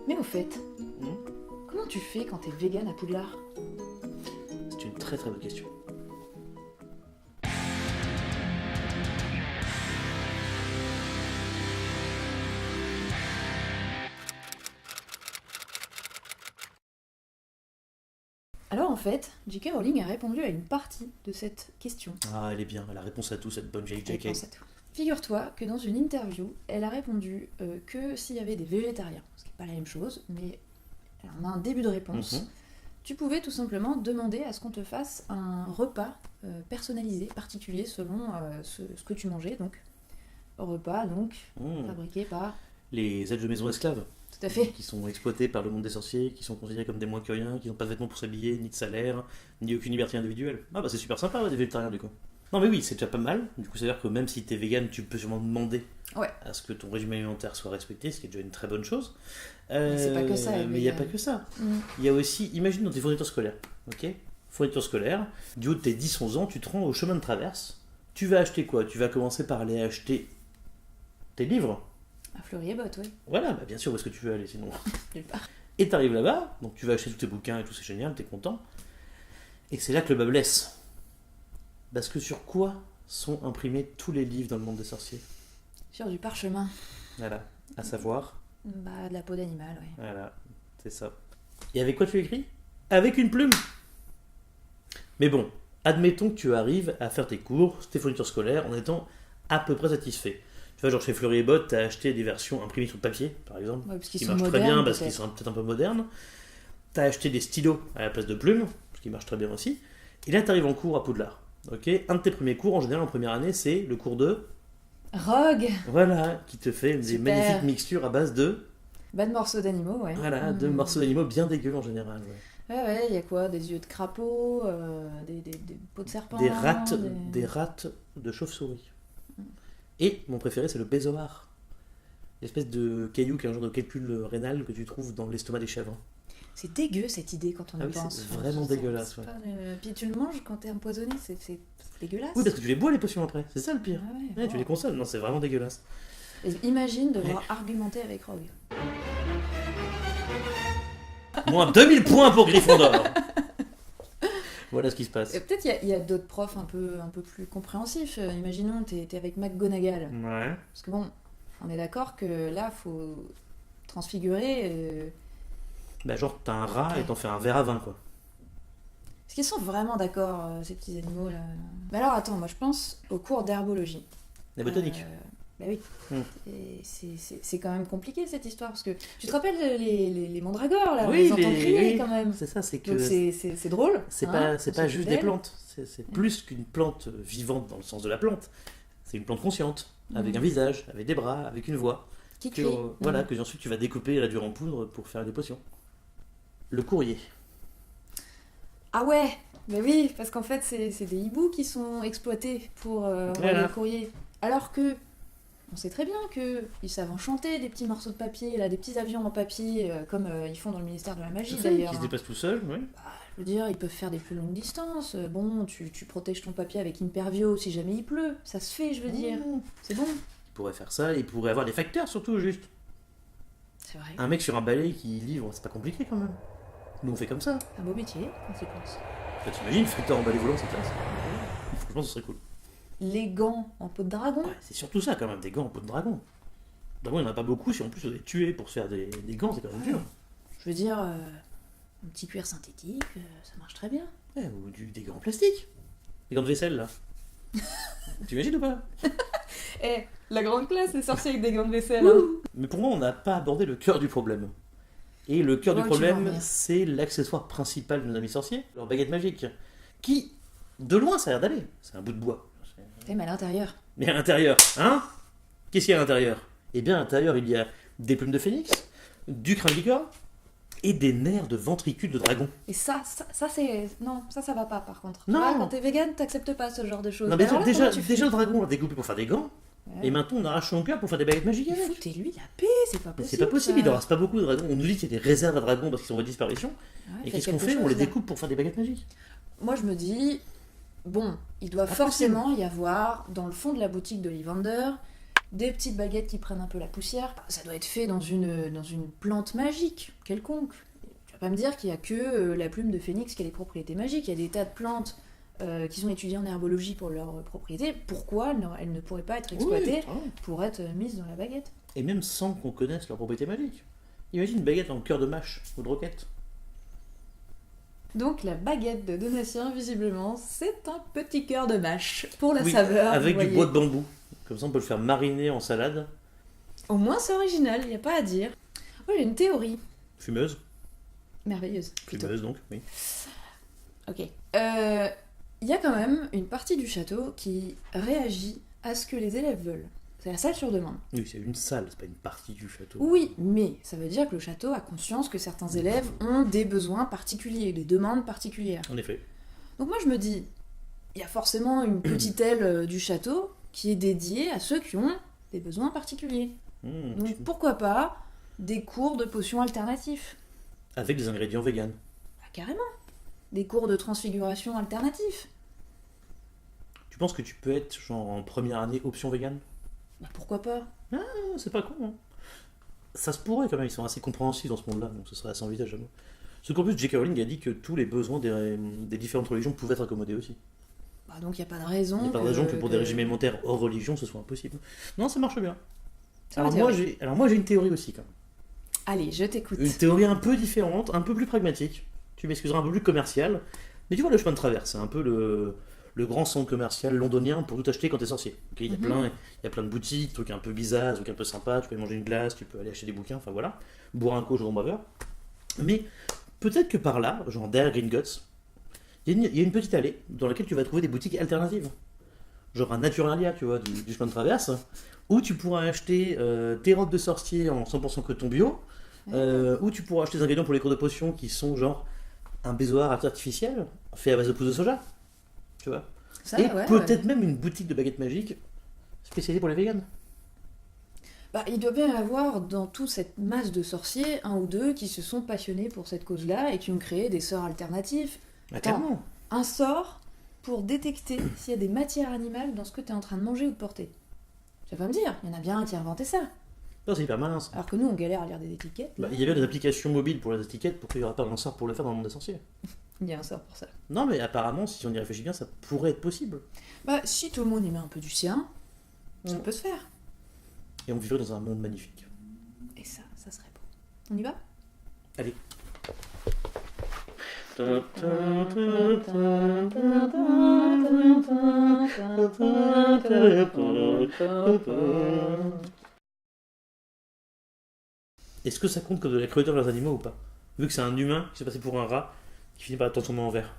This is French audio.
Mais au fait, Hmm. comment tu fais quand t'es vegan à Poudlard? C'est une très très bonne question. Alors en fait, J.K. Rowling a répondu à une partie de cette question. Ah, elle est bien, elle a réponse à tout, cette bonne vieille Elle J.K. pense à tout. Figure-toi que dans une interview, elle a répondu que s'il y avait des végétariens, ce qui n'est pas la même chose, mais on a un début de réponse, Mhm. tu pouvais tout simplement demander à ce qu'on te fasse un repas personnalisé, particulier, selon ce que tu mangeais. Donc, repas donc Hmm. fabriqué par... Les aides de maison esclaves, Tout à fait. qui sont exploités par le monde des sorciers, qui sont considérés comme des moins que rien, qui n'ont pas de vêtements pour s'habiller, ni de salaire, ni aucune liberté individuelle. Ah bah c'est super sympa, ouais, des végétariens du coup. Non mais oui, c'est déjà pas mal. Du coup, c'est-à-dire que même si t'es vegan, tu peux sûrement demander Ouais. à ce que ton régime alimentaire soit respecté, ce qui est déjà une très bonne chose. Mais c'est pas que ça, être Mais il n'y a vegan. pas que ça. Mm. Il y a aussi, imagine dans tes fournitures scolaires, ok? Fournitures scolaires, du haut de tes 10-11 ans, tu te rends au chemin de traverse. Tu vas acheter quoi? Tu vas commencer par aller acheter tes livres. Un Fleury et Bottes, oui. Voilà, bah bien sûr, où est-ce que tu veux aller sinon? Nulle part. Et t'arrives là-bas, donc tu vas acheter tous tes bouquins et tout, c'est génial, t'es content. Et c'est là que le bas blesse. Parce que sur quoi sont imprimés tous les livres dans le monde des sorciers? Sur du parchemin. Voilà, à savoir, Bah, de la peau d'animal, ouais. voilà, c'est ça. Et avec quoi tu écris? Avec une plume. Mais bon, admettons que tu arrives à faire tes cours, tes fournitures scolaires, en étant à peu près satisfait. Tu vois, genre chez Fleury et Bottes, t'as acheté des versions imprimées sur papier, par exemple, Ouais, parce qu'ils qui sont marchent modernes, très bien parce qu'ils peut-être. sont peut-être un peu modernes. T'as acheté des stylos à la place de plumes, ce qui marche très bien aussi. Et là, t'arrives en cours à Poudlard. Ok, un de tes premiers cours, en général, en première année, c'est le cours de... Rogue. Voilà, qui te fait des Super. magnifiques mixtures à base de... Bah, de morceaux d'animaux, ouais. Voilà, de morceaux d'animaux bien dégueux en général. Ouais. Ouais, il y a quoi? Des yeux de crapaud, des peaux de serpent. Des rats de chauve-souris. Et mon préféré, c'est le bézoar. L'espèce de caillou qui est un genre de calcul rénal que tu trouves dans l'estomac des chèvres. C'est dégueu cette idée quand on Ah y oui, c'est pense. vraiment dégueulasse, c'est ouais. pas, Puis tu le manges quand t'es empoisonné, c'est dégueulasse. Oui, parce que tu les bois les potions après, c'est ça le pire. Ah ouais, Ouais, tu bon. les consommes, non, c'est vraiment dégueulasse. Et imagine devoir argumenter avec Rogue. Moins 2000 points pour Gryffondor. Voilà ce qui se passe. Et peut-être il y a d'autres profs un peu plus compréhensifs. Imaginons, t'es avec McGonagall. Ouais. Parce que bon, on est d'accord que là, faut transfigurer. Bah genre t'as un rat et t'en fais un verre à vin quoi. Est-ce qu'ils sont vraiment d'accord, ces petits animaux là? Mais alors attends, moi je pense au cours d'herbologie. La botanique. Bah oui. Hmm. Et c'est quand même compliqué cette histoire parce que tu te rappelles les mandragores là, on Oui, les entend crier oui. quand même. C'est ça, c'est que Donc c'est drôle. c'est hein, pas, on c'est pas juste s'occupe des d'elles. plantes, c'est plus qu'une plante vivante dans le sens de la plante. C'est une plante consciente, avec Mhm. un visage, avec des bras, avec une voix. Qui Que, crie. voilà, Mhm. que ensuite tu vas découper et réduire en poudre pour faire des potions. Le courrier. Ah ouais, mais oui, parce qu'en fait c'est des hiboux qui sont exploités pour envoyer Voilà. le courrier. Alors que on sait très bien qu'ils savent enchanter des petits morceaux de papier, là, des petits avions en papier, comme ils font dans le ministère de la Magie Tout fait, d'ailleurs. qui se déplace tout seul, oui. Je veux dire, ils peuvent faire des plus longues distances. Bon, tu protèges ton papier avec Impervio si jamais il pleut. Ça se fait, je veux dire. C'est bon. Il pourrait faire ça, il pourrait avoir des facteurs surtout, juste. C'est vrai. Un mec sur un balai qui livre, c'est pas compliqué quand même. Nous on fait comme ça. Un beau métier, on s'y pense. Bah, t'imagines, facteur en balai volant, c'est classe. Franchement, ce serait cool. Les gants en peau de dragon. Ouais, c'est surtout ça quand même, des gants en peau de dragon. Dragon, il n'y en a pas beaucoup, si en plus on les tuer pour se faire des gants, c'est quand même dur. Je veux dire, un petit cuir synthétique, ça marche très bien. Ouais, ou des gants en plastique. Des gants de vaisselle là. T'imagines ou pas? Eh, la grande classe, les sorciers avec des gants de vaisselle. Mais pour moi, on n'a pas abordé le cœur du problème. Et le cœur Ouais, du tu vas en problème, venir. c'est l'accessoire principal de nos amis sorciers, leur baguette magique. Qui, de loin, ça a l'air d'aller. C'est un bout de bois. Mais à l'intérieur. Mais à l'intérieur, hein? Qu'est-ce qu'il y a à l'intérieur? Eh bien, à l'intérieur, il y a des plumes de phénix, du crâne de licorne et des nerfs de ventricule de dragon. Et ça c'est... Non, ça va pas par contre. Tu Non. vois, quand t'es vegan, t'acceptes pas ce genre de choses. Non, mais Alors là, déjà, comment tu fais déjà, le dragon, on l'a découpé pour faire des gants, Ouais. et maintenant, on arrache son cœur pour faire des baguettes magiques Mais avec. foutez-lui la paix, c'est pas Mais possible. c'est pas possible, il ça. en reste pas beaucoup de dragons. On nous dit qu'il y a des réserves à dragons parce qu'ils sont en voie de disparition. Ouais, Et faites qu'est-ce qu'on quelque fait? On chose, les là. découpe pour faire des baguettes magiques. Moi, je me dis, bon, il doit Pas forcément y avoir, dans le fond de la boutique d'Ollivander, des petites baguettes qui prennent un peu la poussière. Ça doit être fait dans une plante magique, quelconque. Tu vas pas me dire qu'il y a que la plume de phénix qui a des propriétés magiques. Il y a des tas de plantes qui sont étudiées en herbologie pour leurs propriétés. Pourquoi elles ne pourraient pas être exploitées pour être mises dans la baguette? Et même sans qu'on connaisse leurs propriétés magiques. Imagine une baguette en cœur de mâche ou de roquette. Donc la baguette de Donatien, visiblement, c'est un petit cœur de mâche pour la Oui, saveur. avec vous du voyez. bois de bambou. Comme ça, on peut le faire mariner en salade. Au moins c'est original, il n'y a pas à dire. Moi j'ai une théorie Fumeuse. merveilleuse. Plutôt. Fumeuse, donc, oui. Ok. Il y a quand même une partie du château qui réagit à ce que les élèves veulent. C'est la salle sur demande. Oui, c'est une salle, c'est pas une partie du château. Oui, mais ça veut dire que le château a conscience que certains élèves ont des besoins particuliers, des demandes particulières. En effet. Donc moi je me dis, il y a forcément une petite aile du château qui est dédiée à ceux qui ont des besoins particuliers. Donc pourquoi pas des cours de potions alternatifs? Avec des ingrédients véganes. Bah, carrément. Des cours de transfiguration alternatifs. Tu penses que tu peux être genre en première année option végane? Bah, pourquoi pas? Ah, c'est pas con, hein. Ça se pourrait quand même, ils sont assez compréhensifs dans ce monde-là, donc ce serait assez envisageable. Ce qu'en plus, J.K. Rowling a dit que tous les besoins des différentes religions pouvaient être accommodés aussi. Bah, donc il n'y a pas de raison. Il n'y a pas de raison que pour des régimes alimentaires hors religion, ce soit impossible. Non, ça marche bien. C'est ma Alors théorie. moi, j'ai une théorie aussi quand même. Allez, je t'écoute. Une théorie un peu différente, un peu plus pragmatique. Tu m'excuseras, un peu plus commerciale. Mais tu vois, le chemin de traverse, c'est un peu le grand centre commercial londonien pour tout acheter quand t'es sorcier. Ok, il y a plein de boutiques, trucs un peu bizarres, trucs un peu sympas. Tu peux aller manger une glace, tu peux aller acheter des bouquins, enfin voilà. Boire un coup au Jardin Baveur. Mais peut-être que par là, genre derrière Gringotts, il y a une petite allée dans laquelle tu vas trouver des boutiques alternatives. Genre un Naturalia, tu vois, du chemin de traverse, où tu pourras acheter tes robes de sorcier en 100% coton bio, où tu pourras acheter des ingrédients pour les cours de potions qui sont genre un baisoir artificiel fait à base de pousses de soja, tu vois. Ça, Et ouais, peut-être ouais. même une boutique de baguettes magiques spécialisée pour les véganes. Bah, il doit bien y avoir dans toute cette masse de sorciers, un ou deux qui se sont passionnés pour cette cause-là et qui ont créé des sorts alternatifs. Bah, Attends. clairement. Un sort pour détecter s'il y a des matières animales dans ce que tu es en train de manger ou de porter. Tu vas pas me dire, il y en a bien un qui a inventé ça. Non, c'est hyper malin ça. Alors que nous, on galère à lire des étiquettes. Bah, il y a bien des applications mobiles pour les étiquettes pour qu'il n'y aura pas un sort pour le faire dans le monde des sorciers. Il y a un sort pour ça. Non, mais apparemment, si on y réfléchit bien, ça pourrait être possible. Bah, si tout le monde y met un peu du sien, ça Mm. peut se faire. Et on vivrait dans un monde magnifique. Et ça serait beau. On y va? Allez. Est-ce que ça compte comme de la cruauté envers les animaux ou pas? Vu que c'est un humain qui s'est passé pour un rat qui finit par être transformé en ver.